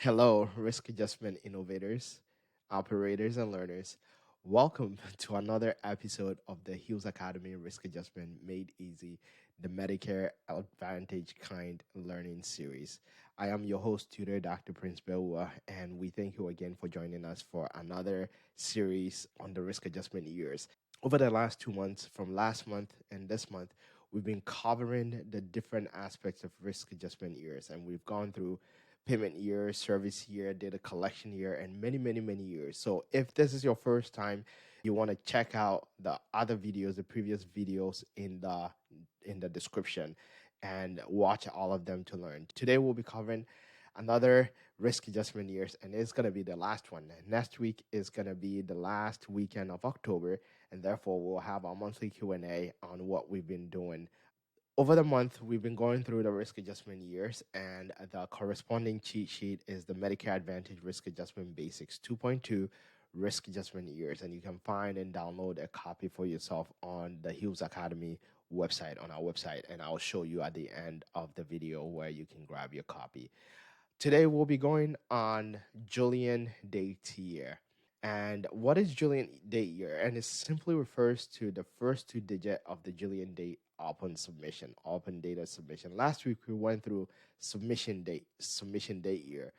Hello, risk adjustment innovators, operators, and learners. Welcome to another episode of the Hughes Academy Risk Adjustment Made Easy, the Medicare Advantage Kind Learning Series. I am your host, tutor Dr. Prince Bewa, and we thank you again for joining us for another series on the risk adjustment years. Over the last 2 months, from last month and this month, we've been covering the different aspects of risk adjustment years, and we've gone through payment year, service year, data collection year, and many, many, many years. So if this is your first time, you want to check out the other videos, the previous videos in the description, and watch all of them to learn. Today we'll be covering another risk adjustment years, and it's going to be the last one. Next week is going to be the last weekend of October, and therefore we'll have our monthly Q&A on what we've been doing over the month. We've been going through the risk adjustment years, and the corresponding cheat sheet is the Medicare Advantage Risk Adjustment Basics 2.2 Risk Adjustment Years. And you can find and download a copy for yourself on the Hughes Academy website, on our website. And I'll show you at the end of the video where you can grab your copy. Today, we'll be going on Julian Date Year. And what is Julian Date Year? And it simply refers to the first two digits of the Julian date open submission, open data submission. Last week we went through submission date year.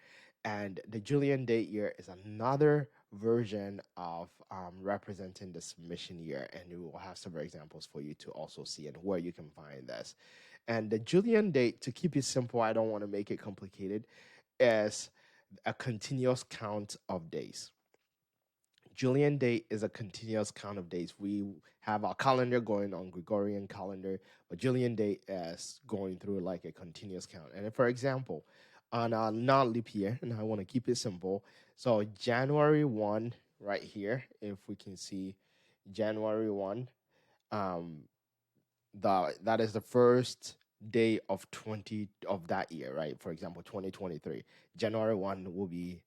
And the Julian Date Year is another version of representing the submission year. And we will have several examples for you to also see and where you can find this. And the Julian date, to keep it simple, I don't want to make it complicated, is a continuous count of days. Julian date is a continuous count of days. We have our calendar going on Gregorian calendar, but Julian date is going through like a continuous count. And for example, on a non-leap year, and I want to keep it simple, so January 1 right here, if we can see January 1, um, that is the first day of that year, right? For example, 2023. January 1 will be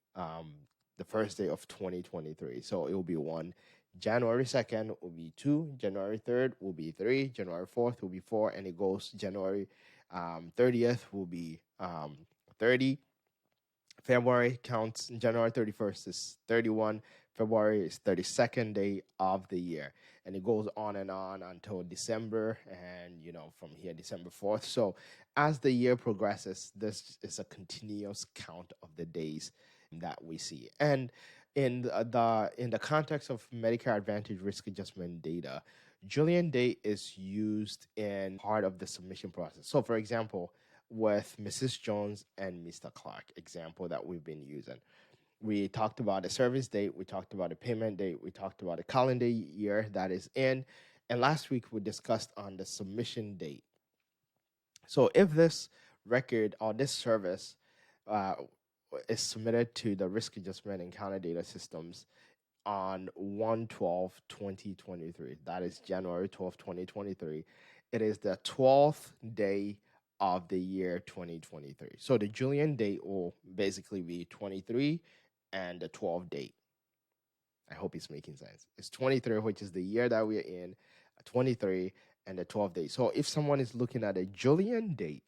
the first day of 2023. So it will be 1. January 2nd will be 2. January 3rd will be 3. January 4th will be 4. And it goes January 30th will be 30. February counts. January 31st is 31. February is 32nd day of the year. And it goes on and on until December, and from here December 4th. So as the year progresses, this is a continuous count of the days that we see. And in the context of Medicare Advantage risk adjustment data, Julian date is used in part of the submission process. So for example, with Mrs. Jones and Mr. Clark example that we've been using, we talked about the service date, we talked about the payment date, we talked about the calendar year that is in, and last week we discussed on the submission date. So if this record or this service is submitted to the risk adjustment and counter data systems on 1/12/2023, that is January 12th, 2023, it is the 12th day of the year 2023. So the Julian date will basically be 23 and the 12th date. I hope it's making sense. It's 23, which is the year that we're in, 23 and the 12th date. So if someone is looking at a Julian date,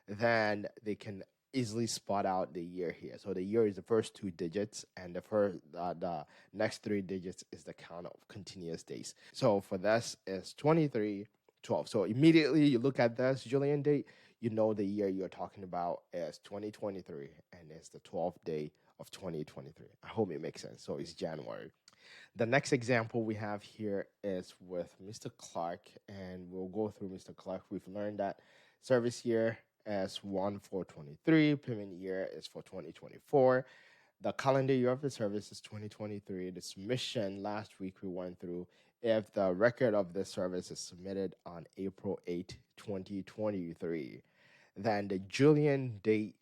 then they can easily spot out the year here. So the year is the first two digits, and the next three digits is the count of continuous days. So for this is 23, 12. So immediately you look at this Julian date, you know the year you're talking about is 2023, and it's the 12th day of 2023. I hope it makes sense. So it's January. The next example we have here is with Mr. Clark, and we'll go through Mr. Clark. We've learned that service year is 1/4/23, payment year is for 2024. The calendar year of the service is 2023. The submission last week we went through if the record of the service is submitted on April 8, 2023. Then the Julian date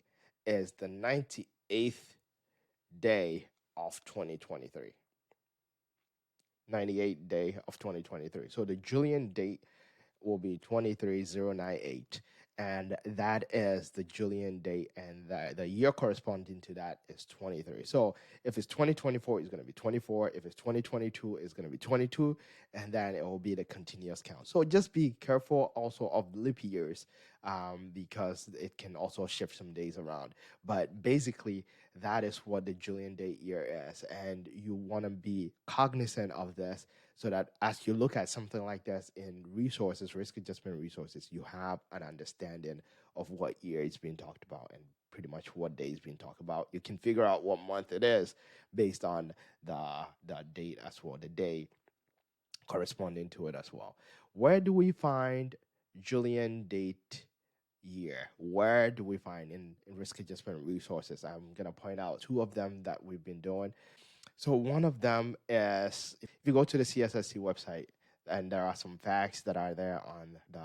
is the 98th day of 2023. 98th day of 2023. So the Julian date will be 23098. and that is the Julian date, and the year corresponding to that is 23. So if it's 2024, it's going to be 24. If it's 2022, it's going to be 22, and then it will be the continuous count. So just be careful also of leap years, because it can also shift some days around. But basically, that is what the Julian date year is, and you want to be cognizant of this so that as you look at something like this in resources, risk adjustment resources, you have an understanding of what year is being talked about and pretty much what day is being talked about. You can figure out what month it is based on the date as well, the day corresponding to it as well. Where do we find Julian date year? Where do we find in risk adjustment resources? I'm gonna point out two of them that we've been doing. So one of them is if you go to the CSSC website, and there are some facts that are there on the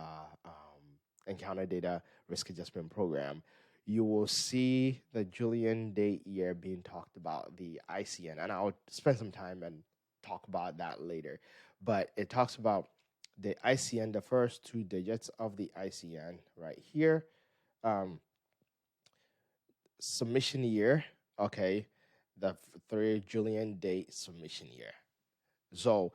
Encounter Data Risk Adjustment Program, you will see the Julian date year being talked about, the ICN, and I'll spend some time and talk about that later. But it talks about the ICN, the first two digits of the ICN right here. Submission year, okay, the three Julian date submission year. So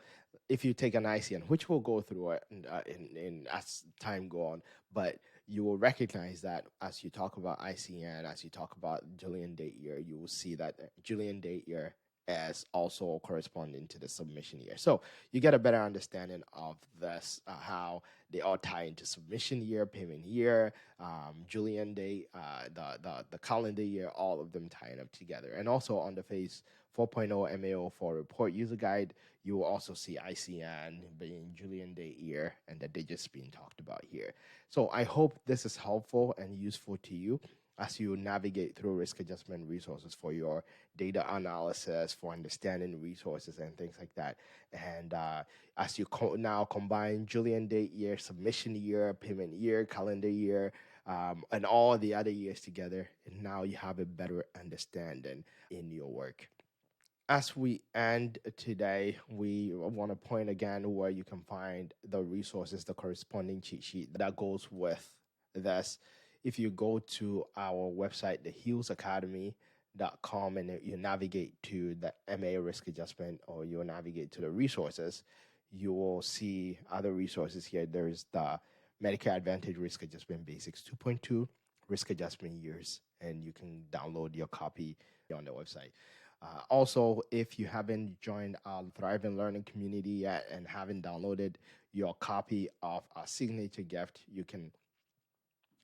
if you take an ICN, which we'll go through it in as time go on, but you will recognize that as you talk about ICN, as you talk about Julian date year, you will see that Julian date year as also corresponding to the submission year. So you get a better understanding of this, how they all tie into submission year, payment year, Julian date, the calendar year, all of them tying up together. And also on the phase 4.0 MAO for report user guide, you will also see ICN being Julian date year and the digits being talked about here. So I hope this is helpful and useful to you as you navigate through risk adjustment resources for your data analysis, for understanding resources and things like that. And as you now combine Julian date year, submission year, payment year, calendar year, and all the other years together, and now you have a better understanding in your work. As we end today, we want to point again where you can find the resources, the corresponding cheat sheet that goes with this. If you go to our website, thehillsacademy.com, and you navigate to the MA risk adjustment, or you navigate to the resources, you will see other resources here. There's the Medicare Advantage Risk Adjustment Basics 2.2 Risk Adjustment Years, and you can download your copy on the website. Also, if you haven't joined our Thrive and Learning community yet and haven't downloaded your copy of our signature gift, you can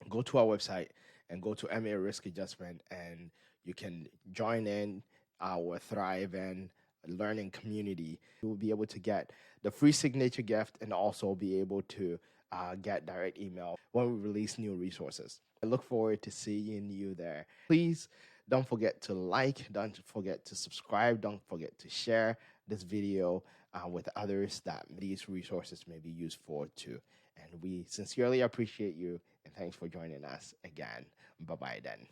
go to our website and go to MA Risk Adjustment, and you can join in our Thrive and Learning community. You will be able to get the free signature gift and also be able to get direct email when we release new resources. I look forward to seeing you there. Please don't forget to like, don't forget to subscribe, don't forget to share this video with others that these resources may be used for too. And we sincerely appreciate you, and thanks for joining us again. Bye-bye then.